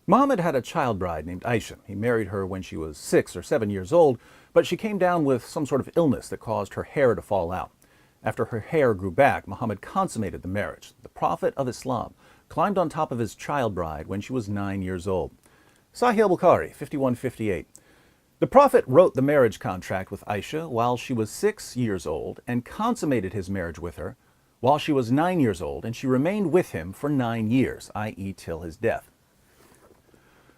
Muhammad had a child bride named Aisha. He married her when she was 6 or 7 years old, but she came down with some sort of illness that caused her hair to fall out. After her hair grew back, Muhammad consummated the marriage. The Prophet of Islam climbed on top of his child bride when she was 9 years old. Sahih al-Bukhari, 5158. The Prophet wrote the marriage contract with Aisha while she was 6 years old and consummated his marriage with her while she was 9 years old, and she remained with him for 9 years, i.e. till his death.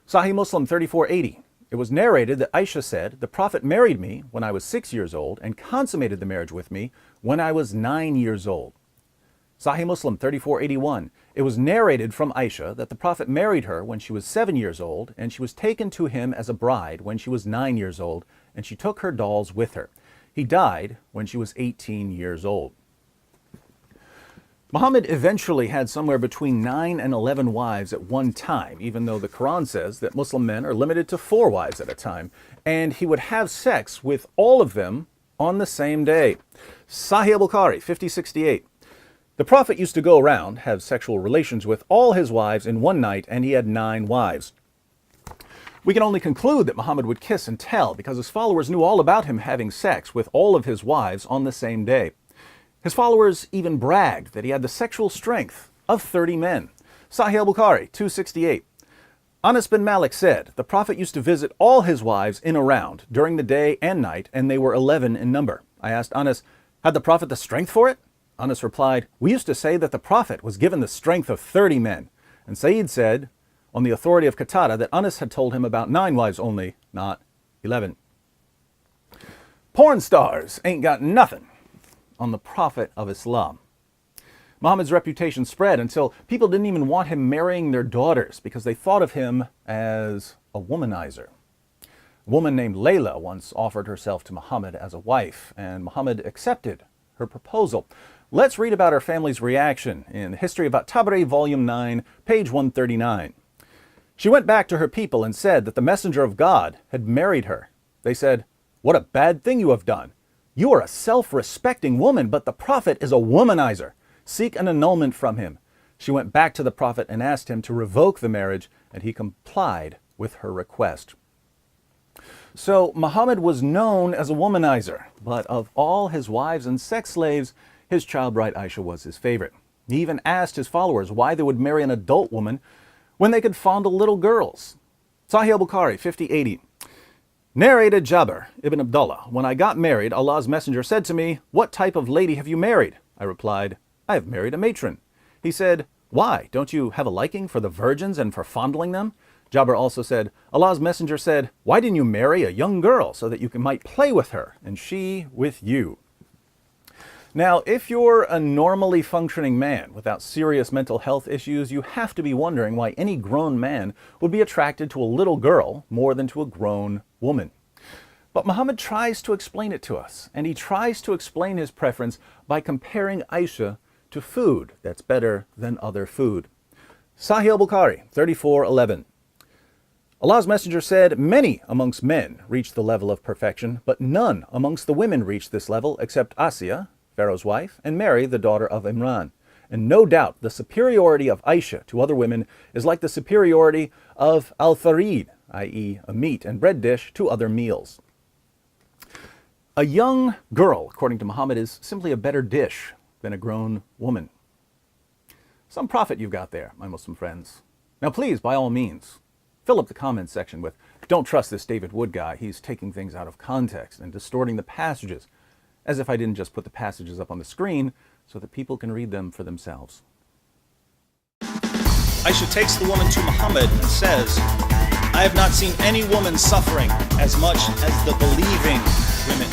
Sahih Muslim 3480. It was narrated that Aisha said, "The Prophet married me when I was 6 years old and consummated the marriage with me when I was 9 years old." Sahih Muslim 3481. It was narrated from Aisha that the Prophet married her when she was 7 years old, and she was taken to him as a bride when she was 9 years old, and she took her dolls with her. He died when she was 18 years old. Muhammad eventually had somewhere between 9 and 11 wives at one time, even though the Quran says that Muslim men are limited to 4 wives at a time, and he would have sex with all of them on the same day. Sahih al-Bukhari, 5068. The Prophet used to go around, have sexual relations with all his wives in one night, and he had 9 wives. We can only conclude that Muhammad would kiss and tell because his followers knew all about him having sex with all of his wives on the same day. His followers even bragged that he had the sexual strength of 30 men. Sahih al-Bukhari, 268. Anas bin Malik said, "The Prophet used to visit all his wives in a round during the day and night, and they were 11 in number." I asked Anas, "Had the Prophet the strength for it?" Anas replied, "We used to say that the Prophet was given the strength of 30 men. And Sayyid said, on the authority of Qatada, that Anas had told him about 9 wives only, not 11. Porn stars ain't got nothing on the Prophet of Islam. Muhammad's reputation spread until people didn't even want him marrying their daughters because they thought of him as a womanizer. A woman named Layla once offered herself to Muhammad as a wife, and Muhammad accepted her proposal. Let's read about her family's reaction in History of At-Tabari, Volume 9, page 139. She went back to her people and said that the messenger of God had married her. They said, "What a bad thing you have done. You are a self-respecting woman, but the Prophet is a womanizer. Seek an annulment from him." She went back to the Prophet and asked him to revoke the marriage, and he complied with her request. So Muhammad was known as a womanizer, but of all his wives and sex slaves, his child bride Aisha was his favorite. He even asked his followers why they would marry an adult woman when they could fondle little girls. Sahih al-Bukhari, 5080. Narrated Jabir ibn Abdullah, "When I got married, Allah's messenger said to me, 'What type of lady have you married?' I replied, 'I have married a matron.' He said, 'Why? Don't you have a liking for the virgins and for fondling them?' Jabir also said, 'Allah's messenger said, 'Why didn't you marry a young girl so that you might play with her and she with you?'" Now, if you're a normally functioning man without serious mental health issues, you have to be wondering why any grown man would be attracted to a little girl more than to a grown woman. But Muhammad tries to explain it to us, and he tries to explain his preference by comparing Aisha to food that's better than other food. Sahih al-Bukhari, 3411. Allah's messenger said, "Many amongst men reach the level of perfection, but none amongst the women reach this level except Asiya, Pharaoh's wife, and Mary, the daughter of Imran. And no doubt the superiority of Aisha to other women is like the superiority of al-farid, i.e. a meat and bread dish, to other meals." A young girl, according to Muhammad, is simply a better dish than a grown woman. Some profit you've got there, my Muslim friends. Now please, by all means, fill up the comments section with, "Don't trust this David Wood guy, he's taking things out of context and distorting the passages," as if I didn't just put the passages up on the screen so that people can read them for themselves. Aisha takes the woman to Muhammad and says, "I have not seen any woman suffering as much as the believing women.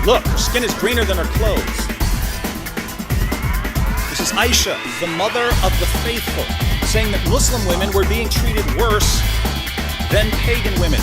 Look, her skin is greener than her clothes." This is Aisha, the mother of the faithful, saying that Muslim women were being treated worse than pagan women.